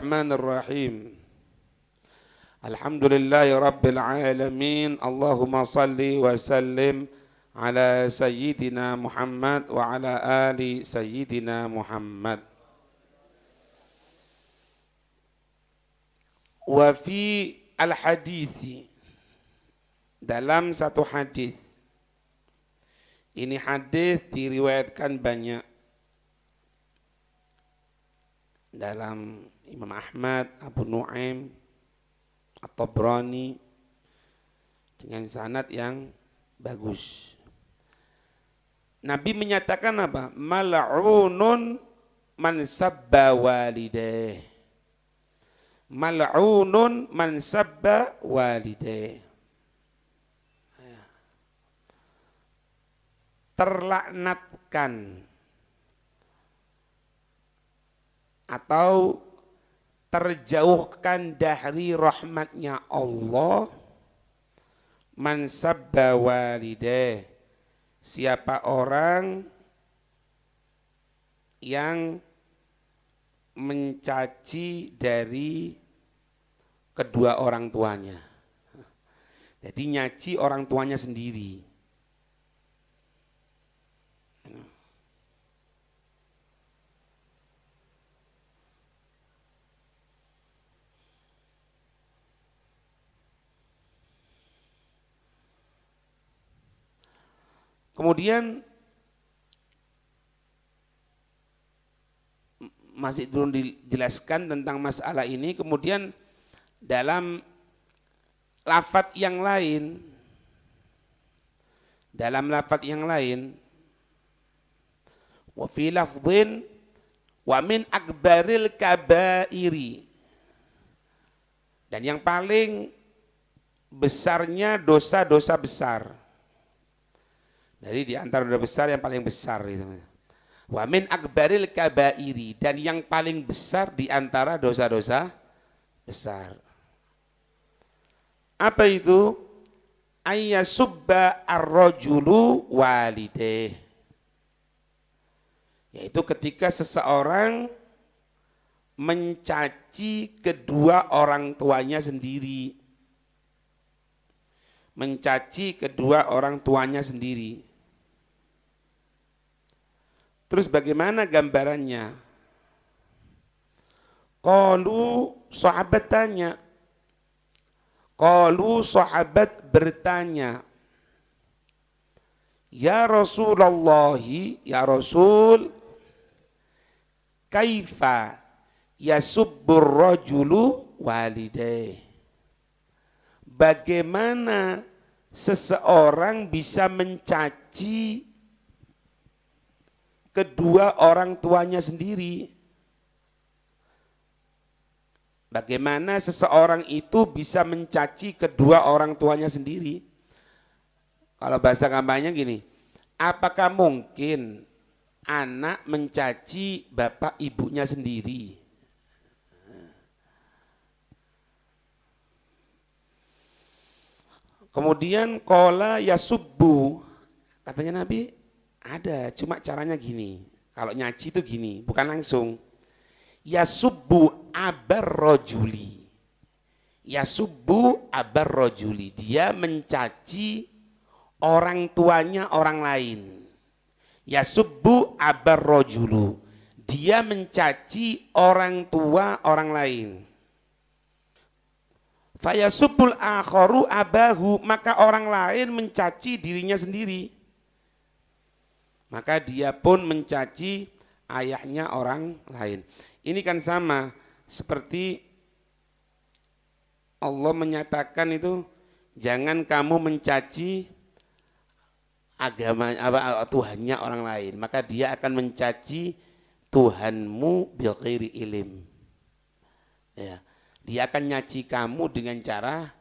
Bismillahirrahmanirrahim. Alhamdulillahi Rabbil Alamin. Allahumma salli wa sallim ala Sayyidina Muhammad wa ala ali Sayyidina Muhammad. Wa fi al-hadithi, dalam satu hadis. Ini hadis diriwayatkan banyak dalam Imam Ahmad, Abu Nu'aim, At-Tabrani dengan sanad yang bagus. Nabi menyatakan apa? Mal'unun man sabba walidayh. Mal'unun man sabba walidayh. Terlaknatkan atau terjauhkan dari rahmatnya Allah man sabba walidayh, siapa orang yang mencaci dari kedua orang tuanya. Jadi nyaci orang tuanya sendiri. Kemudian masih belum dijelaskan tentang masalah ini. Kemudian dalam lafadz yang lain, wa fi lafdhin wa min akbaril kabairi, dan yang paling besarnya dosa-dosa besar. Dari di antara dosa besar yang paling besar itu. Wa min akbaril kabairi, dan yang paling besar di antara dosa-dosa besar. Apa itu? Ayyasubba ar-rajulu walidayh. Yaitu ketika seseorang mencaci kedua orang tuanya sendiri. Mencaci kedua orang tuanya sendiri. Terus bagaimana gambarannya? Sahabat bertanya, ya Rasulullah, ya Rasul, kaifa yasubbur rajulu walidayh? Bagaimana seseorang bisa mencaci kedua orang tuanya sendiri? Bagaimana seseorang itu bisa mencaci kedua orang tuanya sendiri? Kalau bahasa gampangnya gini, apakah mungkin anak mencaci bapak ibunya sendiri? Kemudian qala yasubbu, katanya Nabi, ada, cuma caranya gini. Kalau nyaci itu gini, bukan langsung. Yasubbu abar rajuli. Yasubbu abar rajuli. Dia mencaci orang tuanya orang lain. Yasubbu abar rajulu. Dia mencaci orang tua orang lain. Fayasubbul akharu abahu. Maka orang lain mencaci dirinya sendiri. Maka dia pun mencaci ayahnya orang lain. Ini kan sama seperti Allah menyatakan itu, jangan kamu mencaci agama Tuhannya orang lain, maka dia akan mencaci Tuhanmu bil ghairi ilim. Ya, dia akan nyaci kamu dengan cara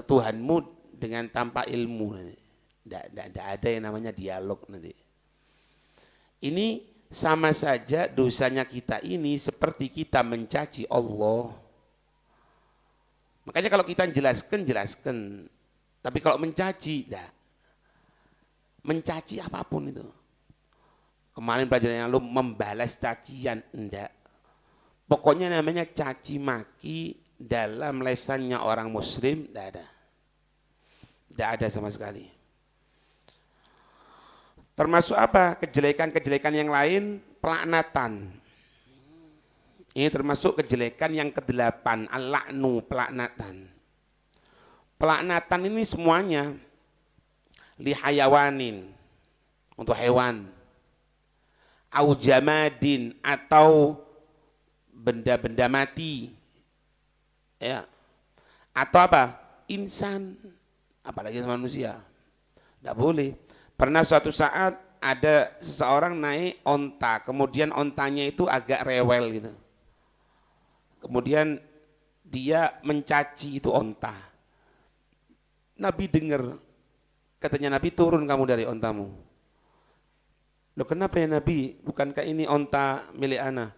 Tuhanmu dengan tanpa ilmu. Tidak ada yang namanya dialog nanti. Ini sama saja dosanya kita ini seperti kita mencaci Allah. Makanya kalau kita jelaskan. Tapi kalau mencaci, tidak. Mencaci apapun itu. Kemarin pelajaran yang lalu membalas cacian, enggak. Pokoknya namanya caci maki dalam lesannya orang muslim, tidak ada. Tidak ada sama sekali. Termasuk apa? Kejelekan-kejelekan yang lain, pelaknatan. Ini termasuk kejelekan yang ke-8, al-la'nu, pelaknatan. Pelaknatan ini semuanya lihayawanin, untuk hewan. Au jamadin, atau benda-benda mati. Ya. Atau apa? Insan, apalagi sama manusia. Tidak boleh. Pernah suatu saat ada seseorang naik onta, kemudian ontanya itu agak rewel gitu. Kemudian dia mencaci itu onta. Nabi dengar, katanya Nabi, turun kamu dari ontamu. Loh kenapa ya Nabi? Bukankah ini onta milik ana?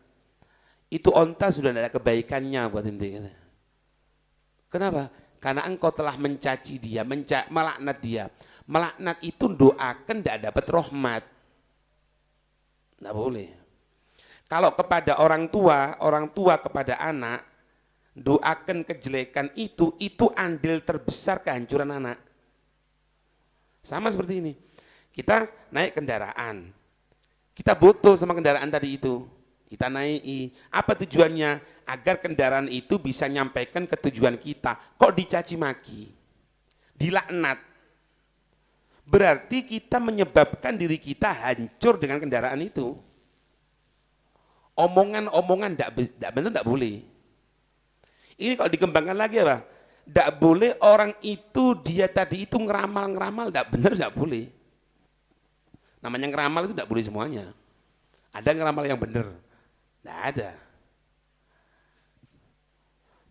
Itu onta sudah tidak ada kebaikannya buat ente. Kenapa? Karena engkau telah mencaci dia, melaknat dia. Melaknat itu doakan tidak dapat rahmat. Tidak boleh. Kalau kepada orang tua kepada anak, doakan kejelekan itu andil terbesar kehancuran anak. Sama seperti ini. Kita naik kendaraan. Kita butuh sama kendaraan tadi itu. Kita naiki. Apa tujuannya? Agar kendaraan itu bisa nyampaikan ke tujuan kita. Kok dicaci maki? Dilaknat. Berarti kita menyebabkan diri kita hancur dengan kendaraan itu. Omongan-omongan tidak benar, tidak boleh. Ini kalau dikembangkan lagi apa? Tidak boleh orang itu, dia tadi itu ngeramal-ngeramal, tidak benar, tidak boleh. Namanya ngeramal itu tidak boleh semuanya. Ada ngeramal yang benar. Tidak ada.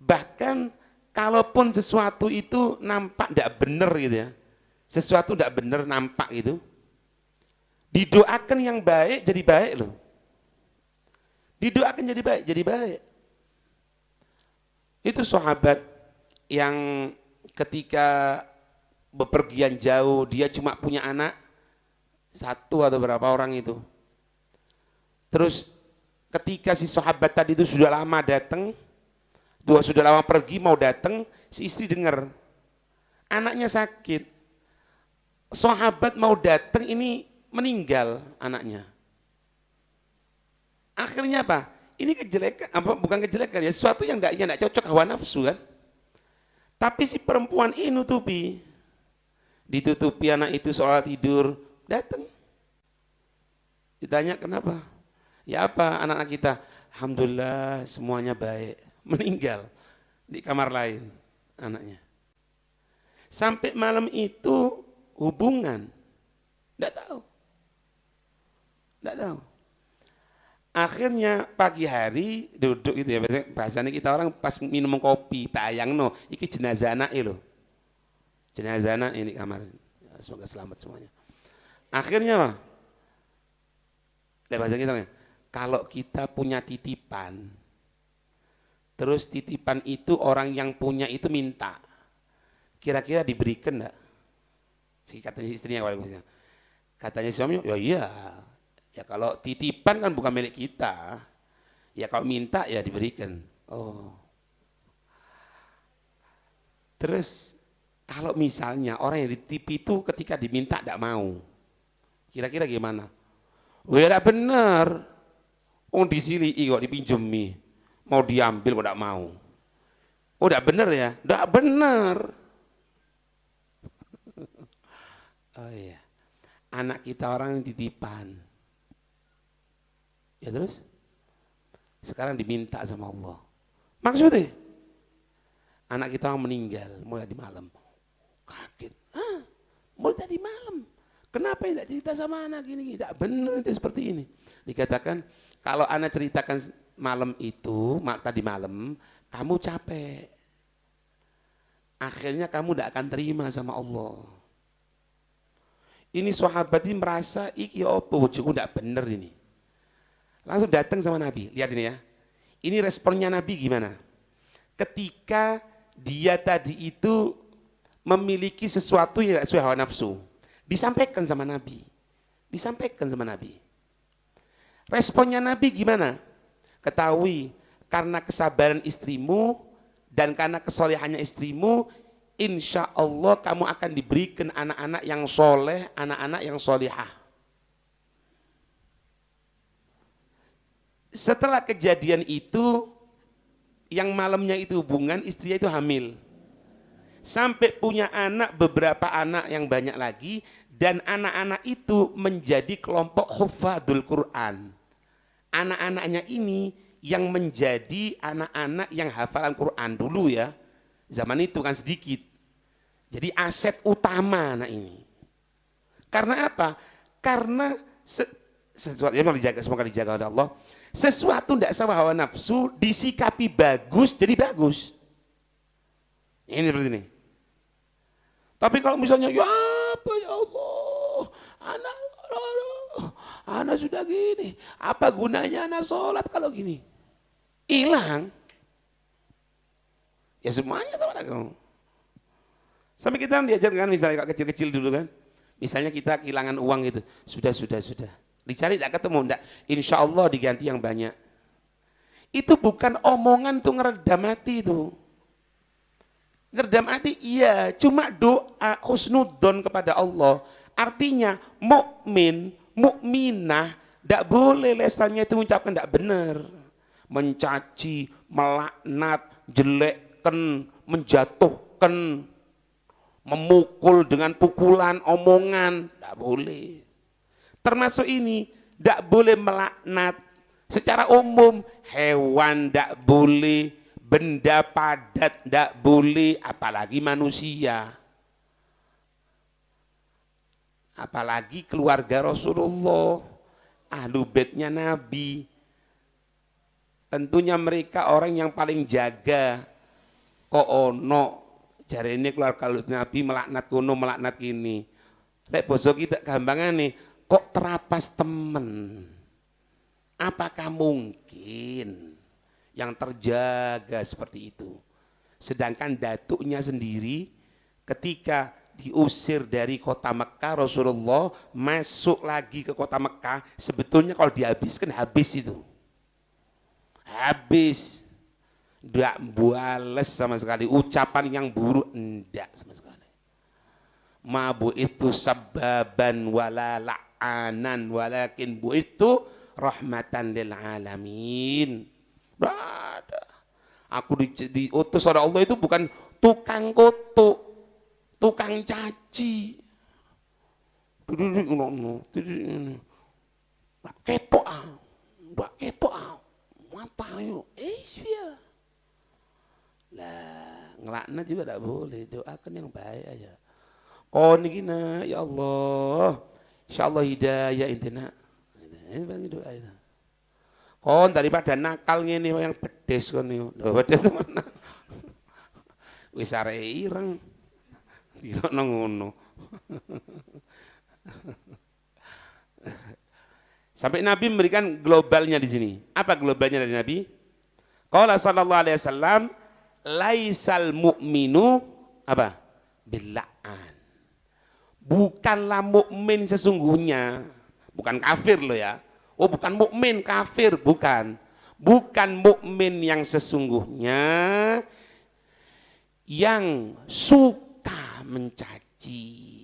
Bahkan kalaupun sesuatu itu nampak tidak benar gitu ya. Sesuatu tidak benar nampak itu. Didoakan yang baik jadi baik loh. Didoakan jadi baik. Itu sahabat yang ketika bepergian jauh, dia cuma punya anak satu atau berapa orang itu. Terus ketika si sahabat tadi itu sudah lama datang, sudah lama pergi mau datang, si istri dengar anaknya sakit. Sahabat mau datang ini meninggal anaknya. Akhirnya apa? Ini kejelekan, bukan kejelekan ya, sesuatu yang tidak cocok hawa nafsu kan. Tapi si perempuan ini ditutupi anak itu soal tidur, datang. Ditanya kenapa? Ya apa anak-anak kita? Alhamdulillah semuanya baik. Meninggal di kamar lain anaknya. Sampai malam itu hubungan. Tidak tahu. Akhirnya pagi hari duduk gitu ya, bahasanya kita orang pas minum kopi, bayangno, iki jenazah anak lho. Jenazah anak ini kamar. Semoga selamat semuanya. Akhirnya mah, bahasa kita, kalau kita punya titipan, terus titipan itu orang yang punya itu minta, kira-kira diberikan enggak? Katanya istrinya, katanya suaminya, ya iya. Ya kalau titipan kan bukan milik kita. Ya kalau minta ya diberikan. Oh. Terus kalau misalnya orang yang dititipi itu ketika diminta tidak mau. Kira-kira gimana? Oh ya tidak benar. Oh disilii kok dipinjemi. Mau diambil kok tidak mau. Oh tidak benar ya? Tidak benar. Oh iya. Anak kita orang yang titipan. Ya terus? Sekarang diminta sama Allah. Maksudnya? Anak kita orang meninggal mulai di malam. Kaget. Mulai tadi malam. Kenapa tidak cerita sama anak gini? Tidak benar itu seperti ini. Dikatakan, kalau anak ceritakan malam itu, tadi malam, kamu capek. Akhirnya kamu tidak akan terima sama Allah. Ini sahabat ini merasa, iki apa bojoku tidak benar ini. Langsung datang sama Nabi. Lihat ini ya. Ini responnya Nabi gimana? Ketika dia tadi itu memiliki sesuatu yang tidak sesuai hawa nafsu. Disampaikan sama Nabi. Responnya Nabi gimana? Ketahui, karena kesabaran istrimu dan karena kesolehannya istrimu, insya Allah kamu akan diberikan anak-anak yang soleh, anak-anak yang solihah. Setelah kejadian itu, yang malamnya itu hubungan, istrinya itu hamil. Sampai punya anak, beberapa anak yang banyak lagi, dan anak-anak itu menjadi kelompok hufadul Quran. Anak-anaknya ini yang menjadi anak-anak yang hafalan Quran dulu ya. Zaman itu kan sedikit. Jadi aset utama anak ini. Karena apa? Karena sesuatu yang dijaga, semoga dijaga oleh Allah. Sesuatu tidak sama hawa nafsu, disikapi bagus, jadi bagus. Ini seperti ini. Tapi kalau misalnya, ya apa ya Allah, anak sudah gini, apa gunanya anak sholat kalau gini? Hilang. Ya semuanya sama kamu. Sampai kita diajarkan misalnya kecil-kecil dulu kan. Misalnya kita kehilangan uang gitu. Sudah. Dicari tidak ketemu, enggak. Insya Allah diganti yang banyak. Itu bukan omongan tuh ngeredam hati itu. Ngeredam hati iya, cuma doa husnudzon kepada Allah. Artinya mukmin, mukminah tidak boleh lesannya itu mengucapkan tidak benar. Mencaci, melaknat, jelekkan, menjatuhkan, memukul dengan pukulan, omongan, tidak boleh. Termasuk ini, tidak boleh melaknat. Secara umum, hewan tidak boleh, benda padat tidak boleh, apalagi manusia. Apalagi keluarga Rasulullah, ahlu baitnya Nabi. Tentunya mereka orang yang paling jaga. Kok ono, jari ini keluarga Nabi melaknat kuno, melaknat kini. Lek bosok kita gampangan nih, kok terapas temen? Apakah mungkin yang terjaga seperti itu? Sedangkan datuknya sendiri ketika diusir dari kota Mekah, Rasulullah masuk lagi ke kota Mekah, sebetulnya kalau dihabiskan habis itu. Habis. Tidak bales sama sekali. Ucapan yang buruk, enggak sama sekali. Mabu itu sababan wala la'anan walakin bu itu rahmatan lil alamin. Ada. Aku diutus oleh Allah itu bukan tukang kutuk, tukang caci. Ketok apa yuk? Iya. Lah, ngelaknat juga tidak boleh. Doakan yang baik aja. Oh ini gina, ya Allah, insyaallah hidayah intina. Ini bagi doa itu. Kon daripada nakal ngene yang pedes kon niku. Lho pedes mana? Wis arek ireng. Dirokno ngono. Sampai Nabi memberikan globalnya di sini. Apa globalnya dari Nabi? Qala sallallahu alaihi wasallam, laisal mu'minu apa? Billa'an. Bukanlah mukmin sesungguhnya, bukan kafir loh ya. Oh bukan mukmin kafir, bukan. Bukan mukmin yang sesungguhnya yang suka mencaci.